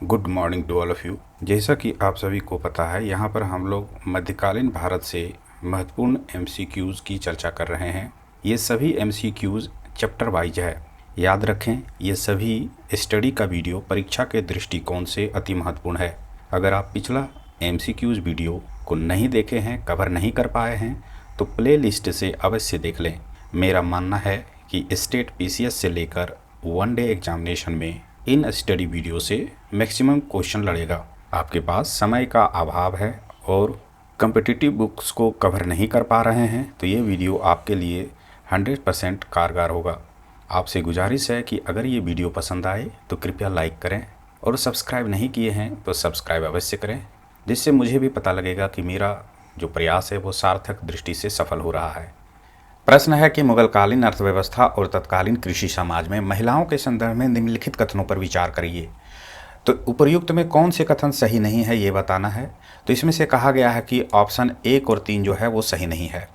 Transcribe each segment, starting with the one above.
Good morning to all of you. जैसा कि आप सभी को पता है, यहाँ पर हम लोग मध्यकालीन भारत से महत्वपूर्ण एमसीक्यूज़ की चर्चा कर रहे हैं। ये सभी एमसीक्यूज़ चैप्टर वाइज है। याद रखें, ये सभी स्टडी का वीडियो परीक्षा के दृष्टिकोण से अति महत्वपूर्ण है। अगर आप पिछला एमसीक्यूज़ वीडियो को नहीं देखे हैं, कवर नहीं कर पाए हैं, तो प्ले लिस्ट से अवश्य देख लें। मेरा मानना है कि स्टेट पीसीएस से लेकर वन डे एग्जामिनेशन में इन स्टडी वीडियो से मैक्सिमम क्वेश्चन लड़ेगा। आपके पास समय का अभाव है और कम्पिटिटिव बुक्स को कवर नहीं कर पा रहे हैं, तो ये वीडियो आपके लिए 100% कारगर होगा। आपसे गुजारिश है कि अगर ये वीडियो पसंद आए तो कृपया लाइक करें और सब्सक्राइब नहीं किए हैं तो सब्सक्राइब अवश्य करें, जिससे मुझे भी पता लगेगा कि मेरा जो प्रयास है वो सार्थक दृष्टि से सफल हो रहा है। प्रश्न है कि मुगलकालीन अर्थव्यवस्था और तत्कालीन कृषि समाज में महिलाओं के संदर्भ में निम्नलिखित कथनों पर विचार करिए। तो उपर्युक्त में कौन से कथन सही नहीं है ये बताना है। तो इसमें से कहा गया है कि ऑप्शन 1 और 3 जो है वो सही नहीं है।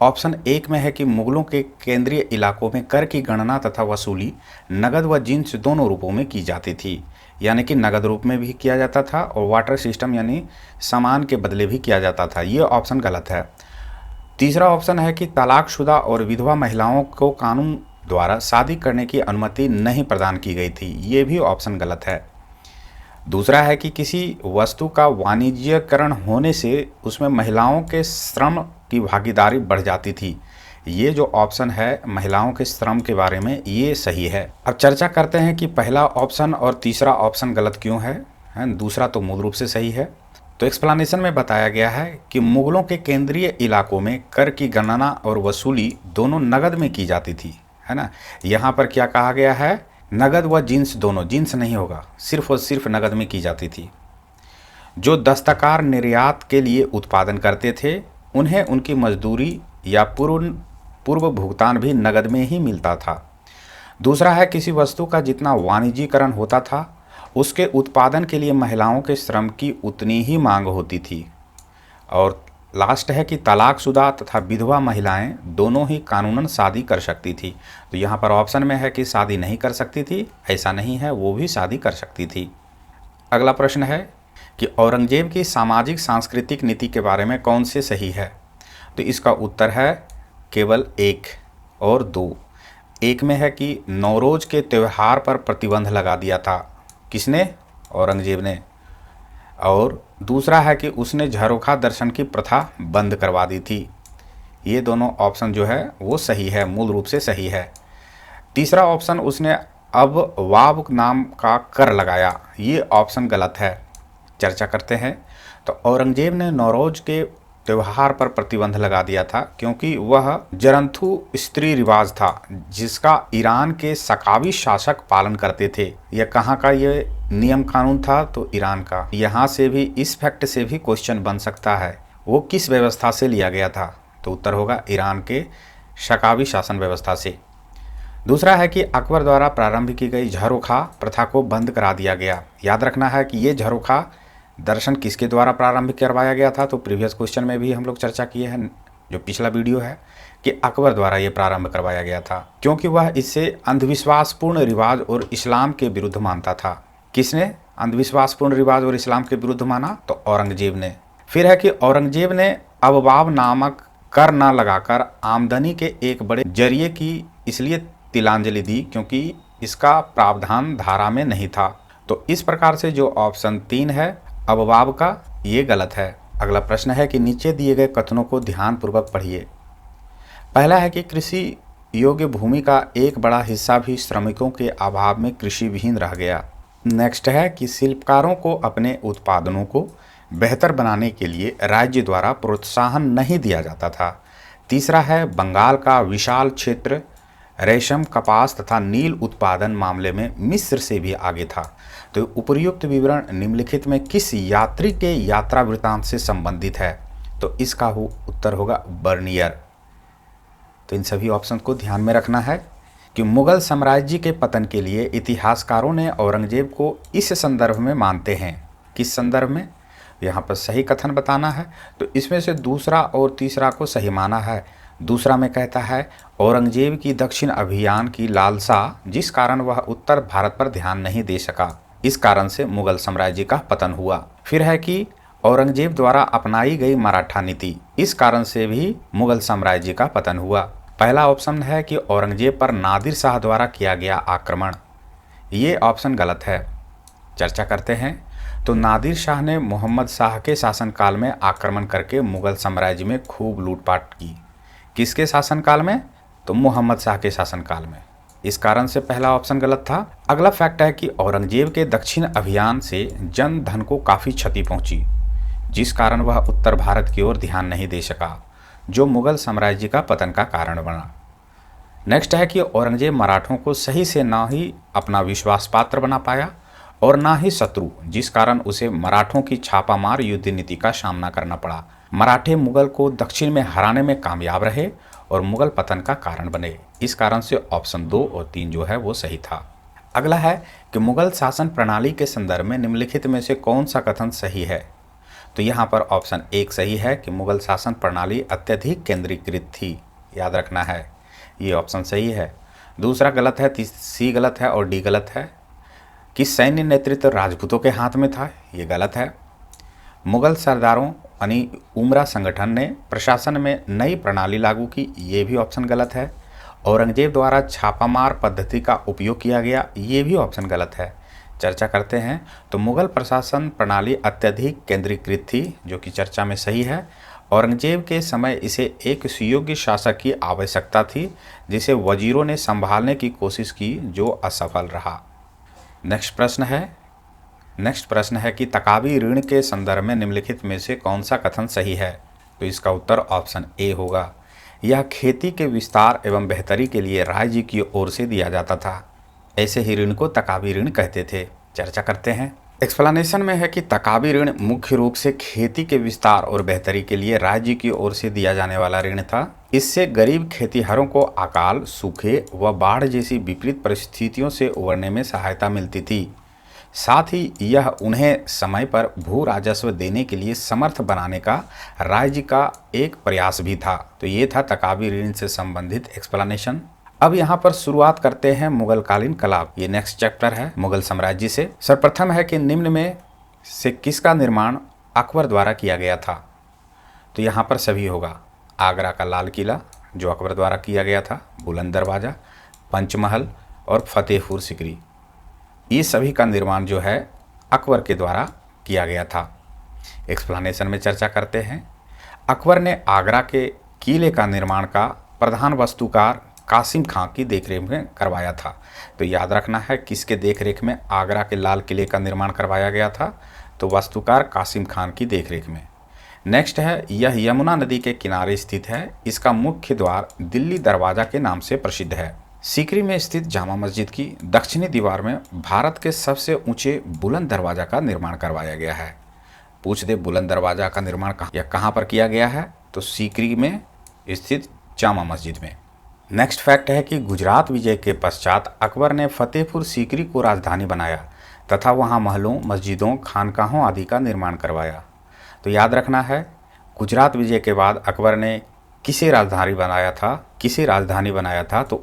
ऑप्शन 1 में है कि मुगलों के केंद्रीय इलाकों में कर की गणना तथा वसूली नगद व जिन्स दोनों रूपों में की जाती थी, यानी कि नगद रूप में भी किया जाता था और वाटर सिस्टम यानी सामान के बदले भी किया जाता था। ये ऑप्शन गलत है। तीसरा ऑप्शन है कि तलाकशुदा और विधवा महिलाओं को कानून द्वारा शादी करने की अनुमति नहीं प्रदान की गई थी। ये भी ऑप्शन गलत है। दूसरा है कि किसी वस्तु का वाणिज्यकरण होने से उसमें महिलाओं के श्रम की भागीदारी बढ़ जाती थी। ये जो ऑप्शन है महिलाओं के श्रम के बारे में, ये सही है। अब चर्चा करते हैं कि पहला ऑप्शन और तीसरा ऑप्शन गलत क्यों है, दूसरा तो मूल रूप से सही है। तो एक्सप्लेनेशन में बताया गया है कि मुगलों के केंद्रीय इलाकों में कर की गणना और वसूली दोनों नगद में की जाती थी, है ना। यहाँ पर क्या कहा गया है, नगद व जिन्स दोनों, जिन्स नहीं होगा, सिर्फ और सिर्फ नगद में की जाती थी। जो दस्तकार निर्यात के लिए उत्पादन करते थे उन्हें उनकी मजदूरी या पूर्व भुगतान भी नगद में ही मिलता था। दूसरा है किसी वस्तु का जितना वाणिज्यीकरण होता था उसके उत्पादन के लिए महिलाओं के श्रम की उतनी ही मांग होती थी। और लास्ट है कि तलाकशुदा तथा विधवा महिलाएं दोनों ही कानूनन शादी कर सकती थी। तो यहाँ पर ऑप्शन में है कि शादी नहीं कर सकती थी, ऐसा नहीं है, वो भी शादी कर सकती थी। अगला प्रश्न है कि औरंगजेब की सामाजिक सांस्कृतिक नीति के बारे में कौन से सही है। तो इसका उत्तर है केवल 1 और 2। 1 में है कि नौरोज के त्यौहार पर प्रतिबंध लगा दिया था, किसने, औरंगजेब ने। और दूसरा है कि उसने झरोखा दर्शन की प्रथा बंद करवा दी थी। ये दोनों ऑप्शन जो है वो सही है, मूल रूप से सही है। तीसरा ऑप्शन, उसने अब वाब नाम का कर लगाया, ये ऑप्शन गलत है। चर्चा करते हैं। तो औरंगजेब ने नौरोज के त्यौहार पर प्रतिबंध लगा दिया था क्योंकि वह जरंथु स्त्री रिवाज था जिसका ईरान के सकावी शासक पालन करते थे। यह कहाँ का ये नियम कानून था, तो ईरान का। यहाँ से भी इस फैक्ट से भी क्वेश्चन बन सकता है, वो किस व्यवस्था से लिया गया था, तो उत्तर होगा ईरान के सकावी शासन व्यवस्था से। दूसरा है कि अकबर द्वारा प्रारंभ की गई झरोखा प्रथा को बंद करा दिया गया। याद रखना है कि ये झरोखा दर्शन किसके द्वारा प्रारंभ करवाया गया था, तो प्रीवियस क्वेश्चन में भी हम लोग चर्चा किए हैं, जो पिछला वीडियो है, कि अकबर द्वारा ये प्रारंभ करवाया गया था क्योंकि वह इससे अंधविश्वासपूर्ण रिवाज और इस्लाम के विरुद्ध मानता था। किसने अंधविश्वासपूर्ण रिवाज और इस्लाम के विरुद्ध माना, तो औरंगजेब ने। फिर है कि औरंगजेब ने अबवाब नामक कर न लगाकर आमदनी के एक बड़े जरिए की इसलिए तिलांजलि दी क्योंकि इसका प्रावधान धारा में नहीं था। तो इस प्रकार से जो ऑप्शन 3 है अबवाब का, ये गलत है। अगला प्रश्न है कि नीचे दिए गए कथनों को ध्यानपूर्वक पढ़िए। पहला है कि कृषि योग्य भूमि का एक बड़ा हिस्सा भी श्रमिकों के अभाव में कृषि विहीन रह गया। नेक्स्ट है कि शिल्पकारों को अपने उत्पादनों को बेहतर बनाने के लिए राज्य द्वारा प्रोत्साहन नहीं दिया जाता था। तीसरा है बंगाल का विशाल क्षेत्र रेशम, कपास तथा नील उत्पादन मामले में मिस्र से भी आगे था। तो उपर्युक्त विवरण निम्नलिखित में किस यात्री के यात्रा वृत्तांत से संबंधित है, तो इसका उत्तर होगा बर्नियर। तो इन सभी ऑप्शन को ध्यान में रखना है कि मुगल साम्राज्य के पतन के लिए इतिहासकारों ने औरंगजेब को इस संदर्भ में मानते हैं। किस संदर्भ में, यहाँ पर सही कथन बताना है। तो इसमें से दूसरा और तीसरा को सही माना है। दूसरा में कहता है औरंगजेब की दक्षिण अभियान की लालसा जिस कारण वह उत्तर भारत पर ध्यान नहीं दे सका, इस कारण से मुगल साम्राज्य का पतन हुआ। फिर है कि औरंगजेब द्वारा अपनाई गई मराठा नीति, इस कारण से भी मुगल साम्राज्य का पतन हुआ। पहला ऑप्शन है कि औरंगजेब पर नादिर शाह द्वारा किया गया आक्रमण, ये ऑप्शन गलत है। चर्चा करते हैं। तो नादिर शाह ने मोहम्मद शाह के शासनकाल में आक्रमण करके मुगल साम्राज्य में खूब लूटपाट की। किसके शासनकाल में? तो मोहम्मद शाह के शासनकाल में। इस कारण से पहला ऑप्शन गलत था। अगला फैक्ट है कि औरंगजेब के दक्षिण अभियान से जन धन को काफ़ी क्षति पहुंची, जिस कारण वह उत्तर भारत की ओर ध्यान नहीं दे सका, जो मुगल साम्राज्य का पतन का कारण बना। नेक्स्ट है कि औरंगजेब मराठों को सही से ना ही अपना विश्वास पात्र बना पाया और ना ही शत्रु, जिस कारण उसे मराठों की छापामार युद्ध नीति का सामना करना पड़ा। मराठे मुगल को दक्षिण में हराने में कामयाब रहे और मुगल पतन का कारण बने। इस कारण से ऑप्शन 2 और 3 जो है वो सही था। अगला है कि मुगल शासन प्रणाली के संदर्भ में निम्नलिखित में से कौन सा कथन सही है? तो यहाँ पर ऑप्शन 1 सही है कि मुगल शासन प्रणाली अत्यधिक केंद्रीकृत थी, याद रखना है, ये ऑप्शन सही है। दूसरा गलत है, सी गलत है और डी गलत है कि सैन्य नेतृत्व राजपूतों के हाथ में था, ये गलत है। मुगल सरदारों यानी उमरा संगठन ने प्रशासन में नई प्रणाली लागू की, ये भी ऑप्शन गलत है। औरंगजेब द्वारा छापामार पद्धति का उपयोग किया गया, ये भी ऑप्शन गलत है। चर्चा करते हैं। तो मुगल प्रशासन प्रणाली अत्यधिक केंद्रीकृत थी, जो कि चर्चा में सही है। औरंगजेब के समय इसे एक सुयोग्य शासक की आवश्यकता थी, जिसे वजीरों ने संभालने की कोशिश की, जो असफल रहा। नेक्स्ट प्रश्न है कि तकावी ऋण के संदर्भ में निम्नलिखित में से कौन सा कथन सही है? तो इसका उत्तर ऑप्शन ए होगा। यह खेती के विस्तार एवं बेहतरी के लिए राज्य की ओर से दिया जाता था। ऐसे ही ऋण को तकावी ऋण कहते थे। चर्चा करते हैं। एक्सप्लेनेशन में है कि तकावी ऋण मुख्य रूप से खेती के विस्तार और बेहतरी के लिए राज्य की ओर से दिया जाने वाला ऋण था। इससे गरीब खेतीहरों को अकाल, सूखे व बाढ़ जैसी विपरीत परिस्थितियों से उबरने में सहायता मिलती थी। साथ ही यह उन्हें समय पर भू राजस्व देने के लिए समर्थ बनाने का राज्य का एक प्रयास भी था। तो ये था तकावी ऋण से संबंधित एक्सप्लेनेशन। अब यहाँ पर शुरुआत करते हैं मुगलकालीन कला। ये नेक्स्ट चैप्टर है मुगल साम्राज्य से। सर्वप्रथम है कि निम्न में से किसका निर्माण अकबर द्वारा किया गया था? तो यहाँ पर सभी होगा। आगरा का लाल किला जो अकबर द्वारा किया गया था, बुलंद दरवाज़ा, पंचमहल और फतेहपुर सीकरी, ये सभी का निर्माण जो है अकबर के द्वारा किया गया था। एक्सप्लेनेशन में चर्चा करते हैं। अकबर ने आगरा के किले का निर्माण का प्रधान वास्तुकार कासिम खां की देखरेख में करवाया था। तो याद रखना है किसके देखरेख में आगरा के लाल किले का निर्माण करवाया गया था? तो वास्तुकार कासिम खान की देखरेख में। नेक्स्ट है, यह यमुना नदी के किनारे स्थित है। इसका मुख्य द्वार दिल्ली दरवाज़ा के नाम से प्रसिद्ध है। सीकरी में स्थित जामा मस्जिद की दक्षिणी दीवार में भारत के सबसे ऊंचे बुलंद दरवाज़ा का निर्माण करवाया गया है। पूछ दे बुलंद दरवाज़ा का निर्माण कहाँ पर किया गया है? तो सीकरी में स्थित जामा मस्जिद में। नेक्स्ट फैक्ट है कि गुजरात विजय के पश्चात अकबर ने फतेहपुर सीकरी को राजधानी बनाया तथा वहाँ महलों, मस्जिदों, खानकाहों आदि का निर्माण करवाया। तो याद रखना है गुजरात विजय के बाद अकबर ने किसे राजधानी बनाया था? तो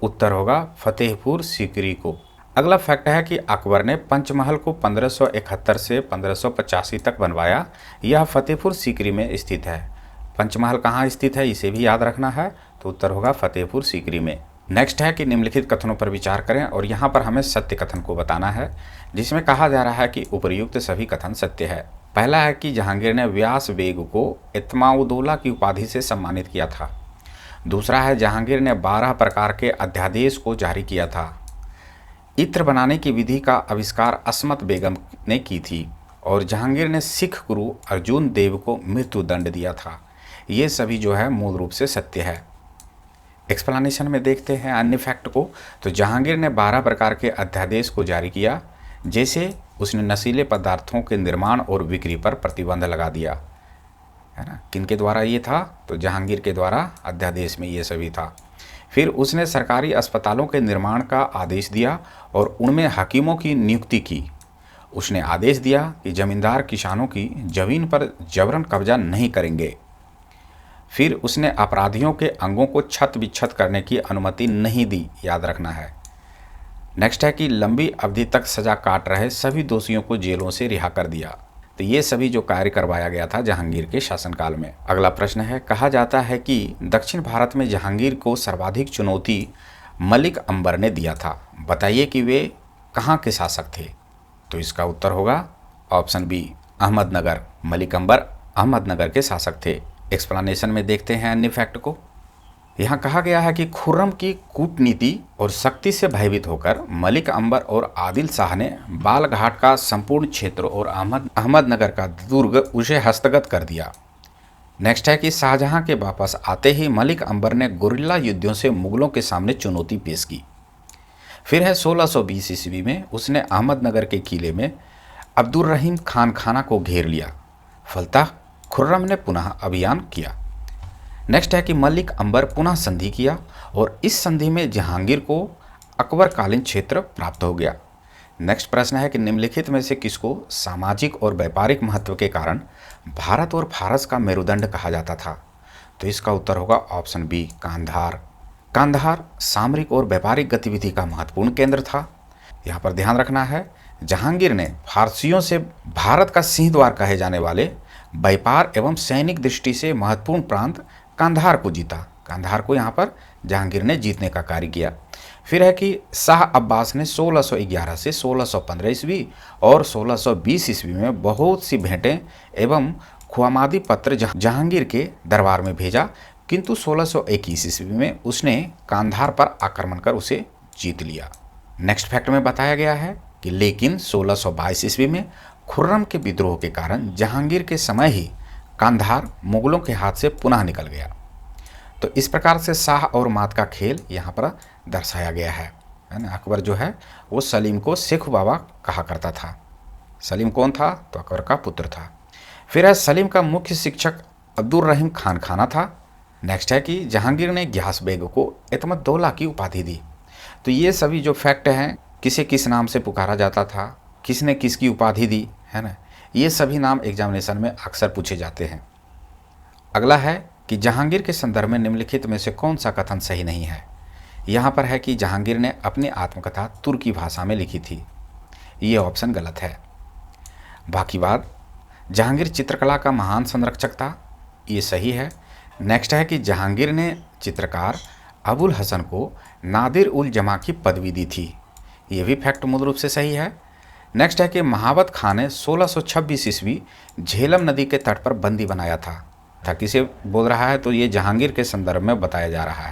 उत्तर होगा फतेहपुर सीकरी को। अगला फैक्ट है कि अकबर ने पंचमहल को 1571 से 1585 तक बनवाया। यह फतेहपुर सीकरी में स्थित है। पंचमहल कहाँ स्थित है इसे भी याद रखना है। तो उत्तर होगा फतेहपुर सीकरी में। नेक्स्ट है कि निम्नलिखित कथनों पर विचार करें और यहाँ पर हमें सत्य कथन को बताना है, जिसमें कहा जा रहा है कि उपर्युक्त सभी कथन सत्य है। पहला है कि जहांगीर ने व्यास बेग को इत्माउद्दौला की उपाधि से सम्मानित किया था। दूसरा है जहांगीर ने 12 प्रकार के अध्यादेश को जारी किया था। इत्र बनाने की विधि का आविष्कार अस्मत बेगम ने की थी और जहांगीर ने सिख गुरु अर्जुन देव को मृत्यु दंड दिया था। ये सभी जो है मूल रूप से सत्य है। एक्सप्लेनेशन में देखते हैं अन्य फैक्ट को। तो जहांगीर ने 12 प्रकार के अध्यादेश को जारी किया, जैसे उसने नशीले पदार्थों के निर्माण और बिक्री पर प्रतिबंध लगा दिया, है ना। किनके द्वारा ये था? तो जहांगीर के द्वारा अध्यादेश में ये सभी था। फिर उसने सरकारी अस्पतालों के निर्माण का आदेश दिया और उनमें हकीमों की नियुक्ति की। उसने आदेश दिया कि जमींदार किसानों की ज़मीन पर जबरन कब्जा नहीं करेंगे। फिर उसने अपराधियों के अंगों को छत विच्छत करने की अनुमति नहीं दी, याद रखना है। नेक्स्ट है कि लंबी अवधि तक सजा काट रहे सभी दोषियों को जेलों से रिहा कर दिया। तो ये सभी जो कार्य करवाया गया था जहांगीर के शासनकाल में। अगला प्रश्न है, कहा जाता है कि दक्षिण भारत में जहांगीर को सर्वाधिक चुनौती मलिक अंबर ने दिया था। बताइए कि वे कहाँ के शासक थे। तो इसका उत्तर होगा ऑप्शन बी, अहमदनगर। मलिक अंबर अहमदनगर के शासक थे। एक्सप्लेनेशन में देखते हैं अन्य फैक्ट को। यहाँ कहा गया है कि खुर्रम की कूटनीति और शक्ति से भयभीत होकर मलिक अंबर और आदिल शाह ने बालघाट का संपूर्ण क्षेत्र और अहमदनगर का दुर्ग उसे हस्तगत कर दिया। नेक्स्ट है कि शाहजहां के वापस आते ही मलिक अंबर ने गुरिल्ला युद्धों से मुगलों के सामने चुनौती पेश की। फिर है 1620 ईस्वी में उसने अहमदनगर के किले में अब्दुल रहीम खान खाना को घेर लिया। फलतः खुर्रम ने पुनः अभियान किया। नेक्स्ट है कि मलिक अंबर पुनः संधि किया और इस संधि में जहांगीर को अकबरकालीन क्षेत्र प्राप्त हो गया। नेक्स्ट प्रश्न है कि निम्नलिखित में से किसको सामाजिक और व्यापारिक महत्व के कारण भारत और फारस का मेरुदंड कहा जाता था। तो इसका उत्तर होगा ऑप्शन बी, कांधार। कांधार सामरिक और व्यापारिक गतिविधि का महत्वपूर्ण केंद्र था। यहाँ पर ध्यान रखना है, जहांगीर ने फारसियों से भारत का सिंह द्वार कहे जाने वाले व्यापार एवं सैनिक दृष्टि से महत्वपूर्ण प्रांत कांधार को जीता। कांधार को यहाँ पर जहांगीर ने जीतने का कार्य किया। फिर है कि शाह अब्बास ने 1611 से 1615 ईस्वी और 1620 ईस्वी में बहुत सी भेंटें एवं खुआमादी पत्र जहांगीर के दरबार में भेजा, किंतु 1621 ईस्वी में उसने कांधार पर आक्रमण कर उसे जीत लिया। नेक्स्ट फैक्ट में बताया गया है कि लेकिन 1622 ईस्वी में खुर्रम के विद्रोह के कारण जहांगीर के समय ही कांधार मुगलों के हाथ से पुनः निकल गया। तो इस प्रकार से शाह और मात का खेल यहाँ पर दर्शाया गया है ना। अकबर जो है वो सलीम को शेख बाबा कहा करता था। सलीम कौन था? तो अकबर का पुत्र था। फिर है सलीम का मुख्य शिक्षक अब्दुल रहीम खान खाना था। नेक्स्ट है कि जहांगीर ने ग्यास बेग को एतमद्दौला की उपाधि दी। तो ये सभी जो फैक्ट हैं, किसे किस नाम से पुकारा जाता था, किसने किसकी उपाधि दी, है ना, ये सभी नाम एग्जामिनेशन में अक्सर पूछे जाते हैं। अगला है कि जहांगीर के संदर्भ में निम्नलिखित में से कौन सा कथन सही नहीं है। यहाँ पर है कि जहांगीर ने अपनी आत्मकथा तुर्की भाषा में लिखी थी। ये ऑप्शन गलत है। बाकी बात, जहांगीर चित्रकला का महान संरक्षक था, ये सही है। नेक्स्ट है कि जहांगीर ने चित्रकार अबुल हसन को नादिर उल जमा की पदवी दी थी। ये भी फैक्ट मूल रूप से सही है। नेक्स्ट है कि महाबत खान ने 1626 ईस्वी झेलम नदी के तट पर बंदी बनाया था। किसे बोल रहा है? तो ये जहांगीर के संदर्भ में बताया जा रहा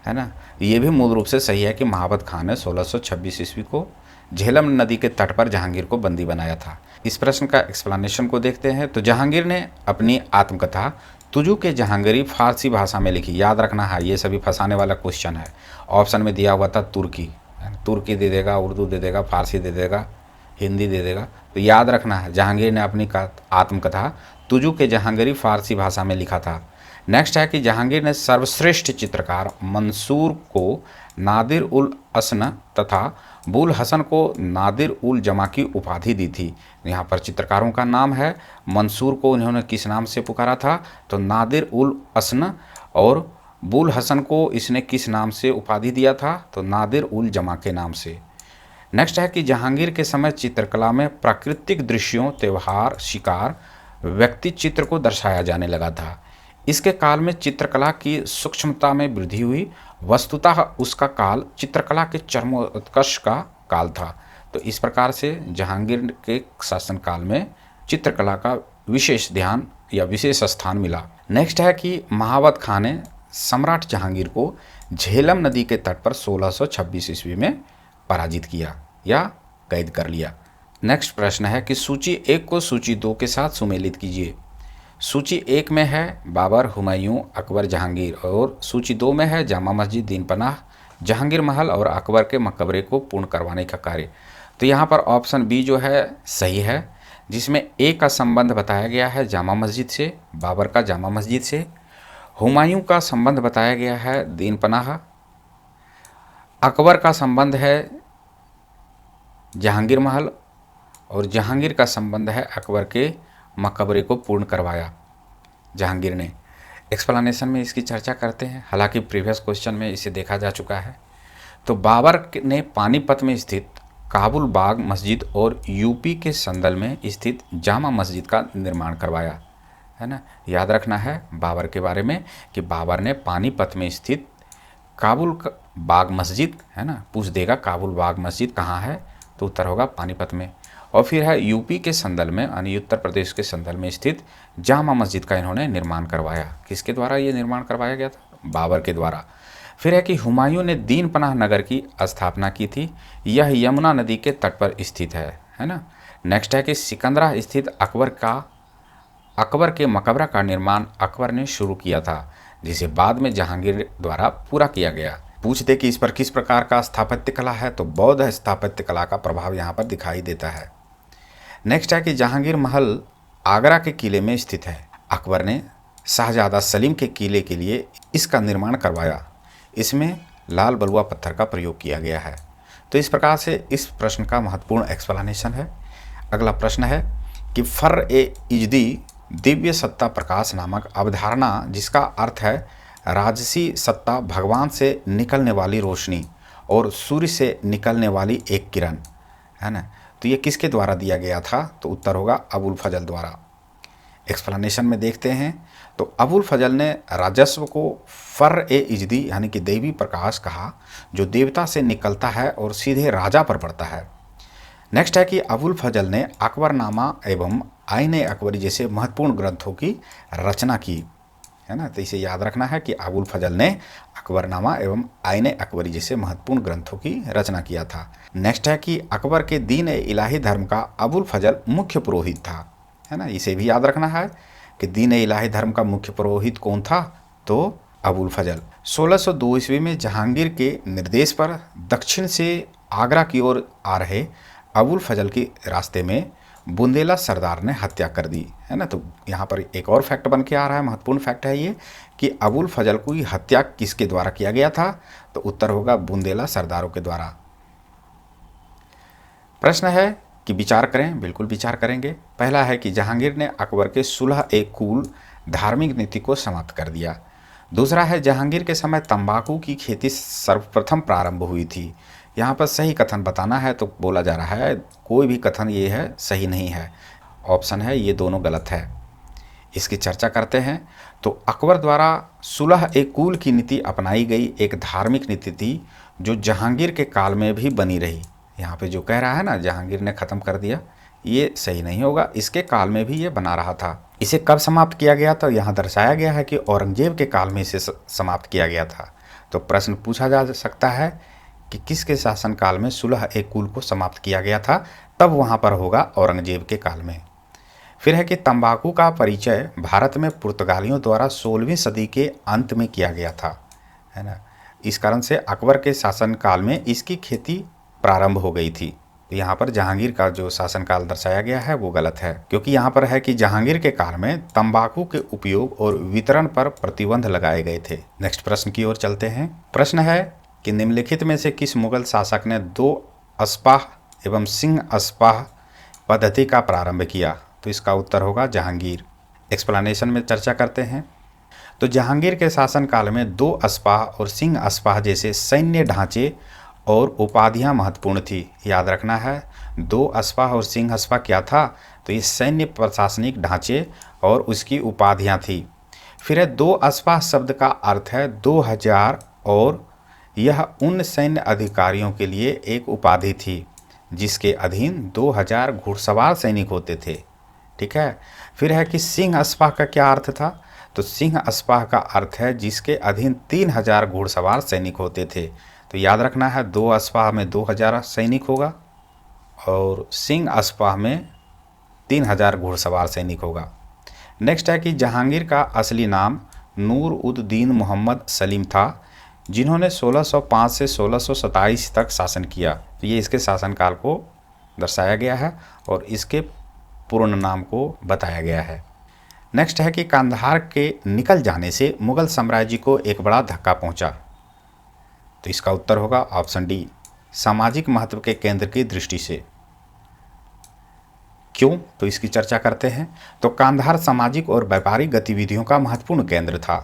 है ना। ये भी मूल रूप से सही है कि महाबत खान ने 1626 ईस्वी को झेलम नदी के तट पर जहांगीर को बंदी बनाया था। इस प्रश्न का एक्सप्लेनेशन को देखते हैं। तो जहांगीर ने अपनी आत्मकथा तुजू के जहांगीरी फारसी भाषा में लिखी। याद रखना है, ये सभी फंसाने वाला क्वेश्चन है। ऑप्शन में दिया हुआ था तुर्की, तुर्की दे देगा, उर्दू दे देगा, फारसी दे देगा, हिंदी दे देगा। तो याद रखना है, जहांगीर ने अपनी आत्मकथा तुजू के जहांगीरी फारसी भाषा में लिखा था। नेक्स्ट है कि जहांगीर ने सर्वश्रेष्ठ चित्रकार मंसूर को नादिर उल असन तथा बुल हसन को नादिर उल जमा की उपाधि दी थी। यहाँ पर चित्रकारों का नाम है। मंसूर को उन्होंने किस नाम से पुकारा था? तो नादिर उल असन। और बुल हसन को इसने किस नाम से उपाधि दिया था? तो नादिर उल जमा के नाम से। नेक्स्ट है कि जहांगीर के समय चित्रकला में प्राकृतिक दृश्यों, त्यौहार, शिकार, व्यक्ति चित्र को दर्शाया जाने लगा था। इसके काल में चित्रकला की सूक्ष्मता में वृद्धि हुई। वस्तुतः उसका काल चित्रकला के चरमोत्कर्ष का काल था। तो इस प्रकार से जहांगीर के शासनकाल में चित्रकला का विशेष ध्यान या विशेष स्थान मिला। नेक्स्ट है कि महाबत खान ने सम्राट जहांगीर को झेलम नदी के तट पर 1626 ईस्वी में पराजित किया या कैद कर लिया। नेक्स्ट प्रश्न है कि सूची 1 को सूची 2 के साथ सुमेलित कीजिए। सूची 1 में है बाबर, हुमायूं, अकबर, जहांगीर, और सूची 2 में है जामा मस्जिद, दीन पनाह, जहांगीर महल और अकबर के मकबरे को पूर्ण करवाने का कार्य। तो यहाँ पर ऑप्शन बी जो है सही है, जिसमें ए का संबंध बताया गया है जामा मस्जिद से, बाबर का जामा मस्जिद से। हुमायूं का संबंध बताया गया है दीन पनाह। अकबर का संबंध है जहांगीर महल, और जहांगीर का संबंध है अकबर के मकबरे को पूर्ण करवाया जहांगीर ने। एक्सप्लेनेशन में इसकी चर्चा करते हैं, हालांकि प्रीवियस क्वेश्चन में इसे देखा जा चुका है। तो बाबर ने पानीपत में स्थित काबुल बाग मस्जिद और यूपी के संदल में स्थित जामा मस्जिद का निर्माण करवाया, है ना। याद रखना है बाबर के बारे में कि बाबर ने पानीपत में स्थित काबुल बाग मस्जिद, है ना, पूछ देगा काबुल बाग मस्जिद कहाँ है, तो उत्तर होगा पानीपत में। और फिर है यूपी के संदल में यानी उत्तर प्रदेश के संदल में स्थित जामा मस्जिद का इन्होंने निर्माण करवाया। किसके द्वारा ये निर्माण करवाया गया था? बाबर के द्वारा। फिर है कि हुमायूं ने दीन पनाह नगर की स्थापना की थी, यह यमुना नदी के तट पर स्थित है ना। नेक्स्ट है कि सिकंदरा स्थित अकबर के मकबरा का निर्माण अकबर ने शुरू किया था, जिसे बाद में जहांगीर द्वारा पूरा किया गया। पूछते कि इस पर किस प्रकार का स्थापत्य कला है, तो बौद्ध स्थापत्य कला का प्रभाव यहाँ पर दिखाई देता है। नेक्स्ट है कि जहांगीर महल आगरा के किले में स्थित है। अकबर ने शाहजादा सलीम के किले के लिए इसका निर्माण करवाया। इसमें लाल बलुआ पत्थर का प्रयोग किया गया है। तो इस प्रकार से इस प्रश्न का महत्वपूर्ण एक्सप्लेनेशन है। अगला प्रश्न है कि फर-ए-इजदी दिव्य सत्ता प्रकाश नामक अवधारणा, जिसका अर्थ है राजसी सत्ता, भगवान से निकलने वाली रोशनी और सूर्य से निकलने वाली एक किरण, है ना, तो ये किसके द्वारा दिया गया था? तो उत्तर होगा अबुल फजल द्वारा। एक्सप्लेनेशन में देखते हैं तो अबुल फजल ने राजस्व को फर-ए-इजदी यानी कि दैवी प्रकाश कहा, जो देवता से निकलता है और सीधे राजा पर पड़ता है। नेक्स्ट है कि अबुल फजल ने अकबरनामा एवं आईने अकबरी जैसे महत्वपूर्ण ग्रंथों की रचना की, है ना। तो इसे याद रखना है कि अबुल फजल ने अकबरनामा एवं आईने अकबरी जैसे महत्वपूर्ण ग्रंथों की रचना किया था। नेक्स्ट है कि अकबर के दीन-ए-इलाही धर्म का अबुल फजल मुख्य पुरोहित था, है ना। इसे भी याद रखना है कि दीन-ए-इलाही धर्म का मुख्य पुरोहित कौन था? तो अबुल फजल। 1602 ईस्वी में जहांगीर के निर्देश पर दक्षिण से आगरा की ओर आ रहे अबुल फजल के रास्ते में बुंदेला सरदार ने हत्या कर दी, है ना। तो यहाँ पर एक और फैक्ट बन के आ रहा है, महत्वपूर्ण फैक्ट है ये कि अबुल फजल की हत्या किसके द्वारा किया गया था? तो उत्तर होगा बुंदेला सरदारों के द्वारा। प्रश्न है कि विचार करें। बिल्कुल विचार करेंगे। पहला है कि जहांगीर ने अकबर के सुलह-ए-कुल धार्मिक नीति को समाप्त कर दिया। दूसरा है जहांगीर के समय तंबाकू की खेती सर्वप्रथम प्रारंभ हुई थी। यहाँ पर सही कथन बताना है तो बोला जा रहा है कोई भी कथन ये है सही नहीं है, ऑप्शन है ये दोनों गलत है। इसकी चर्चा करते हैं। तो अकबर द्वारा सुलह-ए-कुल की नीति अपनाई गई एक धार्मिक नीति थी जो जहांगीर के काल में भी बनी रही। यहाँ पे जो कह रहा है ना जहांगीर ने ख़त्म कर दिया, ये सही नहीं होगा। इसके काल में भी ये बना रहा था। इसे कब समाप्त किया गया? तो यहाँ दर्शाया गया है कि औरंगजेब के काल में इसे समाप्त किया गया था। तो प्रश्न पूछा जा सकता है कि किसके शासनकाल में सुलह-ए-कुल को समाप्त किया गया था? तब वहाँ पर होगा औरंगजेब के काल में। फिर है कि तंबाकू का परिचय भारत में पुर्तगालियों द्वारा 16वीं सदी के अंत में किया गया था, है ना। इस कारण से अकबर के शासनकाल में इसकी खेती प्रारंभ हो गई थी। तो यहाँ पर जहांगीर का जो शासनकाल दर्शाया गया है वो गलत है, क्योंकि यहाँ पर है कि जहांगीर के काल में तंबाकू के उपयोग और वितरण पर प्रतिबंध लगाए गए थे। नेक्स्ट प्रश्न की ओर चलते हैं। प्रश्न है कि निम्नलिखित में से किस मुगल शासक ने 2 अस्पाह एवं सिंह अस्पाह पद्धति का प्रारंभ किया? तो इसका उत्तर होगा जहांगीर। एक्सप्लेनेशन में चर्चा करते हैं। तो जहांगीर के शासनकाल में 2 अस्पाह और सिंह अस्पाह जैसे सैन्य ढांचे और उपाधियां महत्वपूर्ण थी। याद रखना है 2 अस्पाह और सिंह अस्पाह क्या था? तो ये सैन्य प्रशासनिक ढांचे और उसकी उपाधियां थी। फिर है 2 अस्पाह शब्द का अर्थ है 2000 और यह उन सैन्य अधिकारियों के लिए एक उपाधि थी जिसके अधीन 2000 घुड़सवार सैनिक होते थे, ठीक है। फिर है कि सिंह अस्पाह का क्या अर्थ था? तो सिंह अस्पाह का अर्थ है जिसके अधीन 3000 घुड़सवार सैनिक होते थे। तो याद रखना है 2 अस्पाह में 2000 सैनिक होगा और सिंह अस्पाह में 3000 घुड़सवार सैनिक होगा। नेक्स्ट है कि जहांगीर का असली नाम नूर-उद-दीन मोहम्मद सलीम था, जिन्होंने 1605 से 1627 तक शासन किया। तो ये इसके शासनकाल को दर्शाया गया है और इसके पूर्ण नाम को बताया गया है। नेक्स्ट है कि कांधार के निकल जाने से मुगल साम्राज्य को एक बड़ा धक्का पहुंचा। तो इसका उत्तर होगा ऑप्शन डी, सामाजिक महत्व के केंद्र की दृष्टि से। क्यों? तो इसकी चर्चा करते हैं। तो कांधार सामाजिक और व्यापारिक गतिविधियों का महत्वपूर्ण केंद्र था।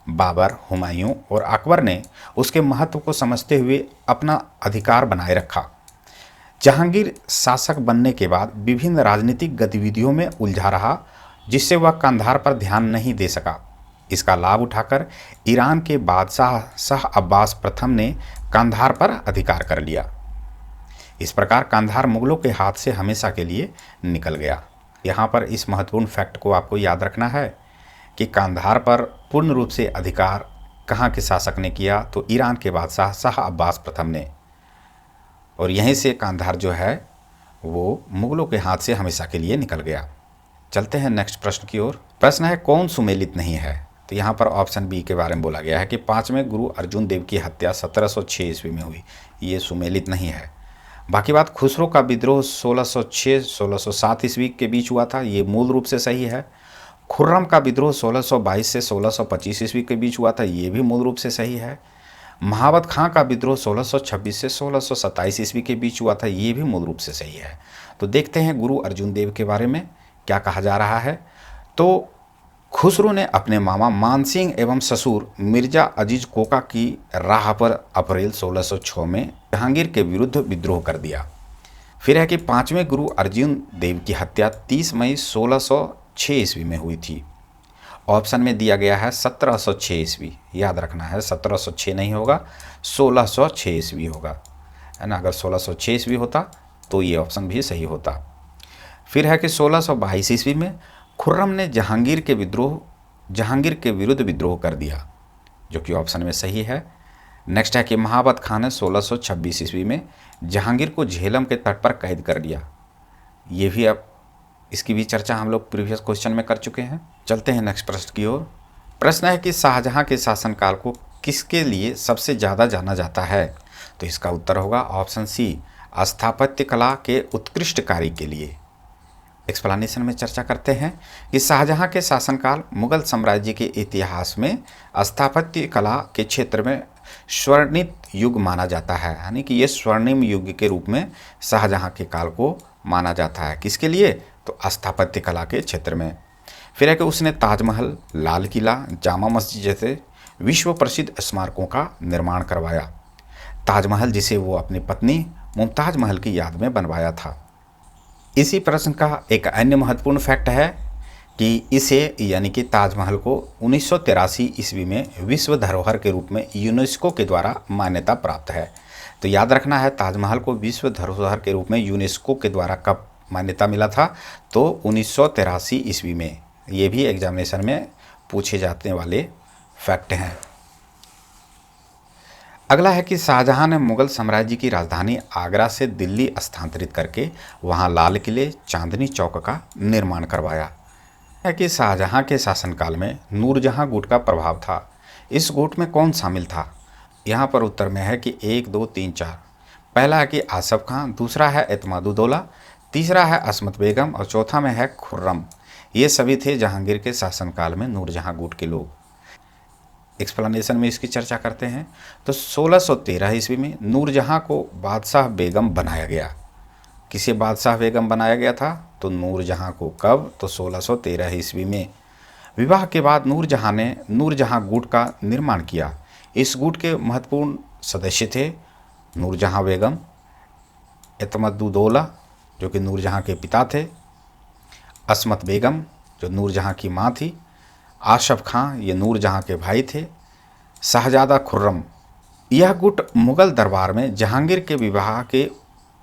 बाबर, हुमायूं और अकबर ने उसके महत्व को समझते हुए अपना अधिकार बनाए रखा। जहांगीर शासक बनने के बाद विभिन्न राजनीतिक गतिविधियों में उलझा रहा, जिससे वह कंधार पर ध्यान नहीं दे सका। इसका लाभ उठाकर ईरान के बादशाह शाह अब्बास प्रथम ने कंधार पर अधिकार कर लिया। इस प्रकार कंधार मुगलों के हाथ से हमेशा के लिए निकल गया। यहाँ पर इस महत्वपूर्ण फैक्ट को आपको याद रखना है कि कंधार पर पूर्ण रूप से अधिकार कहाँ के शासक ने किया, तो ईरान के बादशाह शाह अब्बास प्रथम ने। और यहीं से कंधार जो है वो मुगलों के हाथ से हमेशा के लिए निकल गया। चलते हैं नेक्स्ट प्रश्न की ओर। प्रश्न है कौन सुमेलित नहीं है। तो यहाँ पर ऑप्शन बी के बारे में बोला गया है कि 5वें गुरु अर्जुन देव की हत्या 1706 ईस्वी में हुई, ये सुमेलित नहीं है। बाकी बात खुसरो का विद्रोह 1606-1607 ईस्वी के बीच हुआ था, ये मूल रूप से सही है। खुर्रम का विद्रोह 1622 से 1625 ईस्वी के बीच हुआ था, ये भी मूल रूप से सही है। महाबत खां का विद्रोह 1626 से 1627 ईस्वी के बीच हुआ था, ये भी मूल रूप से सही है। तो देखते हैं गुरु अर्जुन देव के बारे में क्या कहा जा रहा है। तो खुसरो ने अपने मामा मानसिंह एवं ससुर मिर्जा अजीज कोका की राह पर अप्रैल 1606 में जहांगीर के विरुद्ध विद्रोह कर दिया। फिर है कि 5वें गुरु अर्जुन देव की हत्या 30 मई 1606 ईस्वी में हुई थी। ऑप्शन में दिया गया है 1706 ईस्वी, याद रखना है 1706 नहीं होगा, 1606 ईस्वी होगा, है ना। अगर 1606 ईस्वी होता तो ये ऑप्शन भी सही होता। फिर है कि 1622 ईस्वी में खुर्रम ने जहांगीर के विरुद्ध विद्रोह कर दिया, जो कि ऑप्शन में सही है। नेक्स्ट है कि महाबत खान ने 1626 ईस्वी में जहांगीर को झेलम के तट पर कैद कर लिया, ये भी अब इसकी भी चर्चा हम लोग प्रीवियस क्वेश्चन में कर चुके हैं। चलते हैं नेक्स्ट प्रश्न की ओर। प्रश्न है कि शाहजहां के शासनकाल को किसके लिए सबसे ज़्यादा जाना जाता है। तो इसका उत्तर होगा ऑप्शन सी, स्थापत्य कला के उत्कृष्ट कार्य के लिए। एक्सप्लेनेशन में चर्चा करते हैं कि शाहजहां के शासनकाल मुगल साम्राज्य के इतिहास में स्थापत्य कला के क्षेत्र में स्वर्णिम युग माना जाता है, यानी कि ये स्वर्णिम युग के रूप में शाहजहां के काल को माना जाता है। किसके लिए, तो स्थापत्य कला के क्षेत्र में। फिर है कि उसने ताजमहल, लाल किला, जामा मस्जिद जैसे विश्व प्रसिद्ध स्मारकों का निर्माण करवाया। ताजमहल जिसे वो अपनी पत्नी मुमताज महल की याद में बनवाया था। इसी प्रश्न का एक अन्य महत्वपूर्ण फैक्ट है कि इसे यानी कि ताजमहल को 1983 ईस्वी में विश्व धरोहर के रूप में यूनेस्को के द्वारा मान्यता प्राप्त है। तो याद रखना है ताजमहल को विश्व धरोहर के रूप में यूनेस्को के द्वारा कब मान्यता मिला था, तो 1983 ईस्वी में। ये भी एग्जामिनेशन में पूछे जाने वाले फैक्ट हैं। अगला है कि शाहजहां ने मुगल साम्राज्य की राजधानी आगरा से दिल्ली स्थानांतरित करके वहां लाल किले, चांदनी चौक का निर्माण करवाया। है कि शाहजहां के शासनकाल में नूरजहां गुट का प्रभाव था। इस गुट में कौन शामिल था। यहाँ पर उत्तर में है कि 1, 2, 3, 4। पहला है कि आसफ खां, दूसरा है एतमादुद्दौला, तीसरा है असमत बेगम और चौथा में है खुर्रम। ये सभी थे जहांगीर के शासनकाल में नूरजहां गुट के लोग। एक्सप्लेनेशन में इसकी चर्चा करते हैं। तो 1613 ईस्वी में नूरजहां को बादशाह बेगम बनाया गया। किसे बादशाह बेगम बनाया गया था, तो नूरजहां को। कब, तो 1613 ईस्वी में। विवाह के बाद नूरजहां ने नूरजहां गुट का निर्माण किया। इस गुट के महत्वपूर्ण सदस्य थे नूरजहां बेगम, एतमदुद्दौला जो कि नूरजहां के पिता थे, असमत बेगम जो नूरजहां की माँ थी, आसफ खां ये नूरजहां के भाई थे, शाहजादा खुर्रम। यह गुट मुगल दरबार में जहांगीर के विवाह के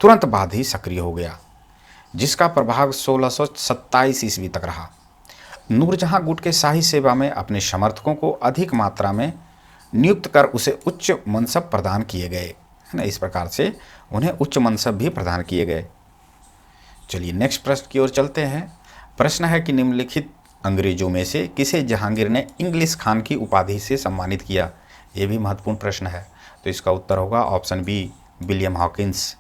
तुरंत बाद ही सक्रिय हो गया, जिसका प्रभाव 1627 ईस्वी तक रहा। नूरजहां गुट के शाही सेवा में अपने समर्थकों को अधिक मात्रा में नियुक्त कर उसे उच्च मनसब प्रदान किए गए, है ना। इस प्रकार से उन्हें उच्च मनसब भी प्रदान किए गए। चलिए नेक्स्ट प्रश्न की ओर चलते हैं। प्रश्न है कि निम्नलिखित अंग्रेजों में से किसे जहांगीर ने इंग्लिश खान की उपाधि से सम्मानित किया। ये भी महत्वपूर्ण प्रश्न है। तो इसका उत्तर होगा option B, William Hawkins.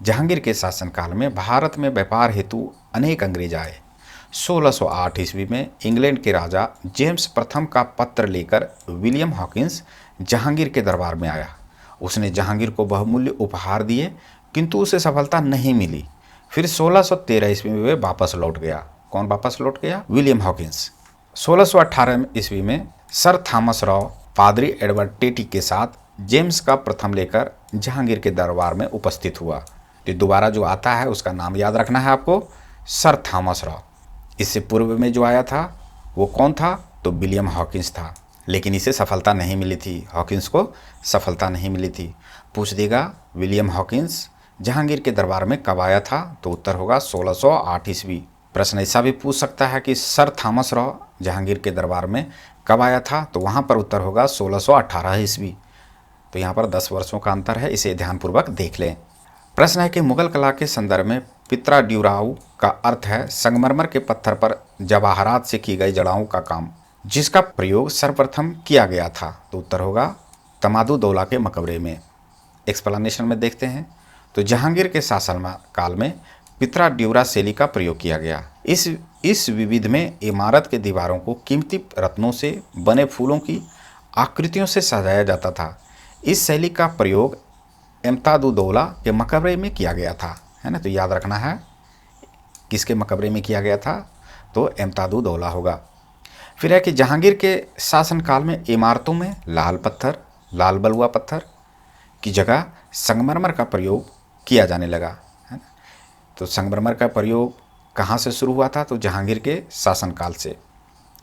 Jahangir के शासनकाल में भारत में व्यापार हेतु अनेक अंग्रेज आए। 1608 ईस्वी में इंग्लैंड के राजा जेम्स प्रथम का पत्र लेकर विलियम हॉकिंस जहांगीर के दरबार में आया। उसने जहांगीर को बहुमूल्य उपहार दिए, किंतु उसे सफलता नहीं मिली। फिर 1613 ईस्वी में वे वापस लौट गया। कौन वापस लौट गया, विलियम हॉकिंस। 1618 ईस्वी में सर थॉमस रॉ पादरी एडवर्ड टेटी के साथ जेम्स का प्रथम लेकर जहांगीर के दरबार में उपस्थित हुआ। तो दोबारा जो आता है उसका नाम याद रखना है आपको, सर थॉमस रॉ। इससे पूर्व में जो आया था वो कौन था, तो विलियम हॉकिंस था, लेकिन इसे सफलता नहीं मिली थी, हॉकिंस को सफलता नहीं मिली थी। पूछ देगा विलियम हॉकिंस जहांगीर के दरबार में कब आया था, तो उत्तर होगा 1608 ईस्वी। प्रश्न ऐसा भी पूछ सकता है कि सर थॉमस रॉ जहांगीर के दरबार में कब आया था, तो वहाँ पर उत्तर होगा 1618 ईस्वी। तो यहाँ पर 10 वर्षों का अंतर है, इसे ध्यानपूर्वक देख लें। प्रश्न है कि मुगल कला के संदर्भ में पित्रा ड्यूराऊ का अर्थ है संगमरमर के पत्थर पर जवाहरात से की गई जड़ाओं का काम, जिसका प्रयोग सर्वप्रथम किया गया था, तो उत्तर होगा तमादू दौला के मकबरे में। एक्सप्लेनेशन में देखते हैं, तो जहांगीर के शासन काल में पित्रा ड्यूरा शैली का प्रयोग किया गया। इस विविध में इमारत के दीवारों को कीमती रत्नों से बने फूलों की आकृतियों से सजाया जाता था। इस शैली का प्रयोग इम्तादुद्दौला के मकबरे में किया गया था, है ना। तो याद रखना है किसके मकबरे में किया गया था, तो इम्तादुद्दौला होगा। फिर है कि जहांगीर के शासनकाल में इमारतों में लाल बलुआ पत्थर की जगह संगमरमर का प्रयोग किया जाने लगा, है ना। तो संगमरमर का प्रयोग कहाँ से शुरू हुआ था, तो जहांगीर के शासनकाल से।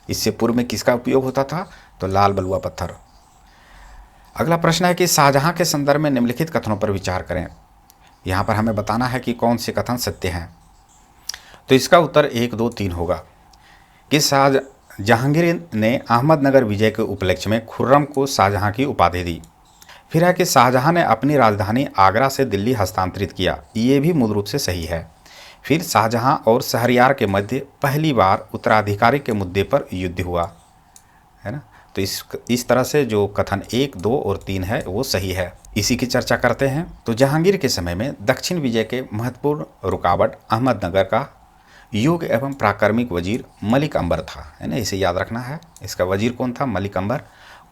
इससे पूर्व में किसका उपयोग होता था, तो लाल बलुआ पत्थर। अगला प्रश्न है कि शाहजहां के संदर्भ में निम्नलिखित कथनों पर विचार करें। यहाँ पर हमें बताना है कि कौन से कथन सत्य हैं। तो इसका उत्तर 1, 2, 3 होगा कि जहांगीर ने अहमदनगर विजय के उपलक्ष्य में खुर्रम को शाहजहां की उपाधि दी। फिर है कि शाहजहां ने अपनी राजधानी आगरा से दिल्ली हस्तांतरित किया, ये भी मूल रूप से सही है। फिर शाहजहां और शहरयार के मध्य पहली बार उत्तराधिकारी के मुद्दे पर युद्ध हुआ, है ना। तो इस तरह से जो कथन 1, 2 और 3 है वो सही है। इसी की चर्चा करते हैं। तो जहांगीर के समय में दक्षिण विजय के महत्वपूर्ण रुकावट अहमदनगर का योग्य एवं प्राक्रमिक वजीर मलिक अंबर था, है ना। इसे याद रखना है, इसका वजीर कौन था, मलिक अंबर।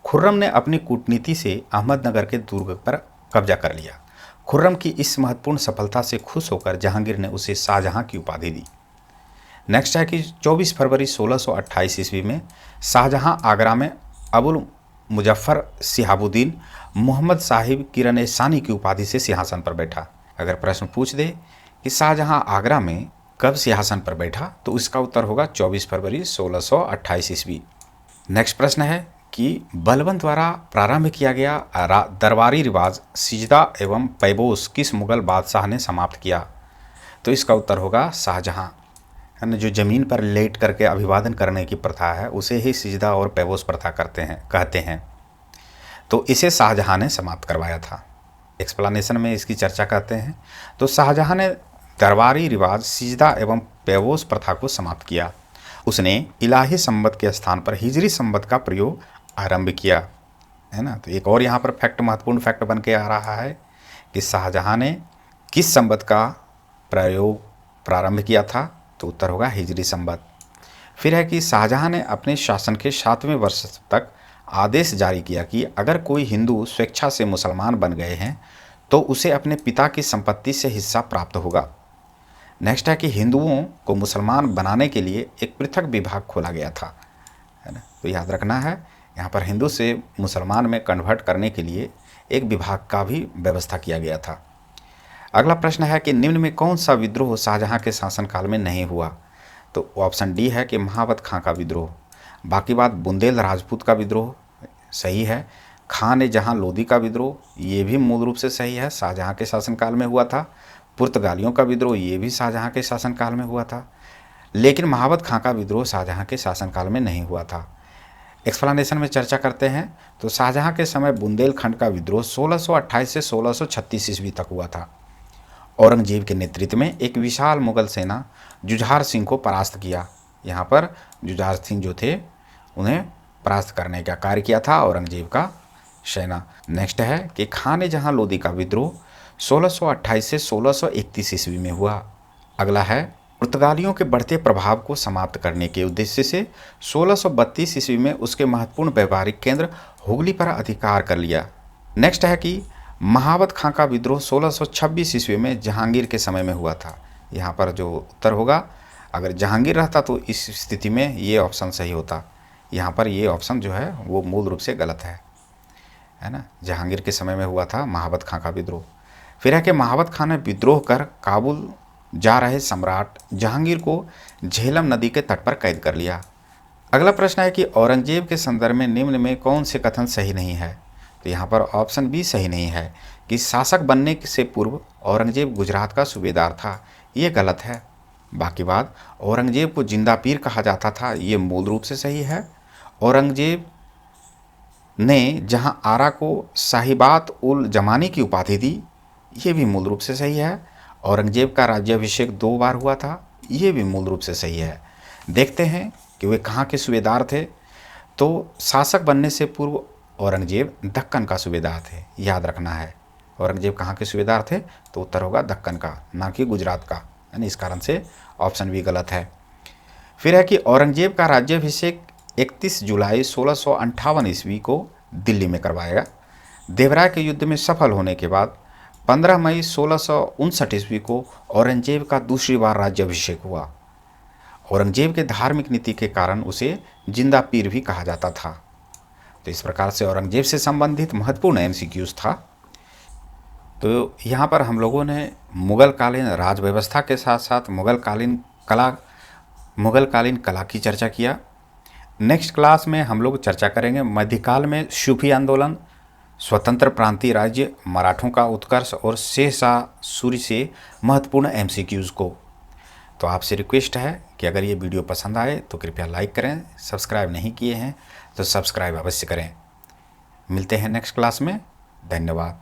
खुर्रम ने अपनी कूटनीति से अहमदनगर के दुर्ग पर कब्जा कर लिया। खुर्रम की इस महत्वपूर्ण सफलता से खुश होकर जहांगीर ने उसे शाहजहां की उपाधि दी। नेक्स्ट है कि 24 फरवरी 1628 ईस्वी में शाहजहां आगरा में अबुल मुजफ्फर शिहाबुद्दीन मोहम्मद साहिब किरण सानी की उपाधि से सिंहासन पर बैठा। अगर प्रश्न पूछ दे कि शाहजहां आगरा में कब सिंहासन पर बैठा, तो इसका उत्तर होगा 24 फरवरी 1628 ईस्वी। नेक्स्ट प्रश्न है कि बलबन द्वारा प्रारंभ किया गया दरबारी रिवाज सिजदा एवं पैबोस किस मुगल बादशाह ने समाप्त किया, तो इसका उत्तर होगा शाहजहां, है ना। जो ज़मीन पर लेट करके अभिवादन करने की प्रथा है उसे ही सिजदा और पैबोस प्रथा कहते हैं। तो इसे शाहजहां ने समाप्त करवाया था। एक्सप्लेनेशन में इसकी चर्चा करते हैं। तो शाहजहां ने दरबारी रिवाज सिजदा एवं पैबोस प्रथा को समाप्त किया। उसने इलाही संवत के स्थान पर हिजरी संवत का प्रयोग आरंभ किया, है ना। तो एक और यहाँ पर महत्वपूर्ण फैक्ट बन के आ रहा है कि शाहजहां ने किस संवत का प्रयोग प्रारंभ किया था, तो उत्तर होगा हिजरी संवत। फिर है कि शाहजहां ने अपने शासन के 7वें वर्ष तक आदेश जारी किया कि अगर कोई हिंदू स्वेच्छा से मुसलमान बन गए हैं तो उसे अपने पिता की संपत्ति से हिस्सा प्राप्त होगा। नेक्स्ट है कि हिंदुओं को मुसलमान बनाने के लिए एक पृथक विभाग खोला गया था, है ना। तो याद रखना है, यहाँ पर हिंदू से मुसलमान में कन्वर्ट करने के लिए एक विभाग का भी व्यवस्था किया गया था। अगला प्रश्न है कि निम्न में कौन सा विद्रोह शाहजहां के शासनकाल में नहीं हुआ, तो ऑप्शन डी है कि महावत खां का विद्रोह। बाकी बात बुंदेल राजपूत का विद्रोह सही है। खां ने जहां लोदी का विद्रोह, ये भी मूल रूप से सही है, शाहजहां के शासनकाल में हुआ था। पुर्तगालियों का विद्रोह, ये भी शाहजहां के शासनकाल में हुआ था। लेकिन महावत खां का विद्रोह शाहजहां के शासनकाल में नहीं हुआ था। एक्सप्लेनेशन में चर्चा करते हैं। तो शाहजहां के समय बुंदेलखंड का विद्रोह 1628 से 1636 ईस्वी तक हुआ था। औरंगजेब के नेतृत्व में एक विशाल मुगल सेना जुझार सिंह को परास्त किया। यहाँ पर जुझार सिंह जो थे उन्हें परास्त करने का कार्य किया था औरंगजेब का सेना। नेक्स्ट है कि खां ने जहाँ लोदी का विद्रोह 1628 से 1631 ईस्वी में हुआ। अगला है पुर्तगालियों के बढ़ते प्रभाव को समाप्त करने के उद्देश्य से 1632 ईस्वी में उसके महत्वपूर्ण व्यापारिक केंद्र हुगली पर अधिकार कर लिया। नेक्स्ट है कि महावत खां का विद्रोह 1626 ईस्वी में जहांगीर के समय में हुआ था। यहाँ पर जो उत्तर होगा, अगर जहांगीर रहता तो इस स्थिति में ये ऑप्शन सही होता। यहाँ पर ये ऑप्शन जो है वो मूल रूप से गलत है ना। जहांगीर के समय में हुआ था महाबत खां का विद्रोह। फिर है कि महाबत खां ने विद्रोह कर काबुल जा रहे सम्राट जहांगीर को झेलम नदी के तट पर कैद कर लिया। अगला प्रश्न है कि औरंगजेब के संदर्भ में निम्न में कौन से कथन सही नहीं है। तो यहाँ पर ऑप्शन बी सही नहीं है कि शासक बनने से पूर्व औरंगजेब गुजरात का सूबेदार था, ये गलत है। बाकी बात, औरंगजेब को जिंदा पीर कहा जाता था, ये मूल रूप से सही है। औरंगजेब ने जहां आरा को साहिबात उल जमानी की उपाधि दी, ये भी मूल रूप से सही है। औरंगजेब का राज्याभिषेक 2 बार हुआ था, ये भी मूल रूप से सही है। देखते हैं कि वे कहाँ के सूबेदार थे। तो शासक बनने से पूर्व औरंगजेब दक्कन का सूबेदार थे, याद रखना है। औरंगजेब कहाँ के सूबेदार थे, तो उत्तर होगा दक्कन का, ना कि गुजरात का, यानी इस कारण से ऑप्शन भी गलत है। फिर है कि औरंगजेब का राज्याभिषेक 31 जुलाई 1658 ईस्वी को दिल्ली में करवाया। देवराय के युद्ध में सफल होने के बाद 15 मई 1659 ईस्वी को औरंगजेब का दूसरी बार राज्याभिषेक हुआ। औरंगजेब के धार्मिक नीति के कारण उसे जिंदा पीर भी कहा जाता था। तो इस प्रकार से औरंगजेब से संबंधित महत्वपूर्ण एमसीक्यूज था। तो यहाँ पर हम लोगों ने मुगल कालीन राज व्यवस्था के साथ साथ मुगल कालीन कला की चर्चा किया। नेक्स्ट क्लास में हम लोग चर्चा करेंगे मध्यकाल में सूफी आंदोलन, स्वतंत्र प्रांतीय राज्य, मराठों का उत्कर्ष और शेरशाह सूरी से महत्वपूर्ण एमसीक्यूज़ को। तो आपसे रिक्वेस्ट है कि अगर ये वीडियो पसंद आए तो कृपया लाइक करें, सब्सक्राइब नहीं किए हैं तो सब्सक्राइब अवश्य करें। मिलते हैं नेक्स्ट क्लास में। धन्यवाद।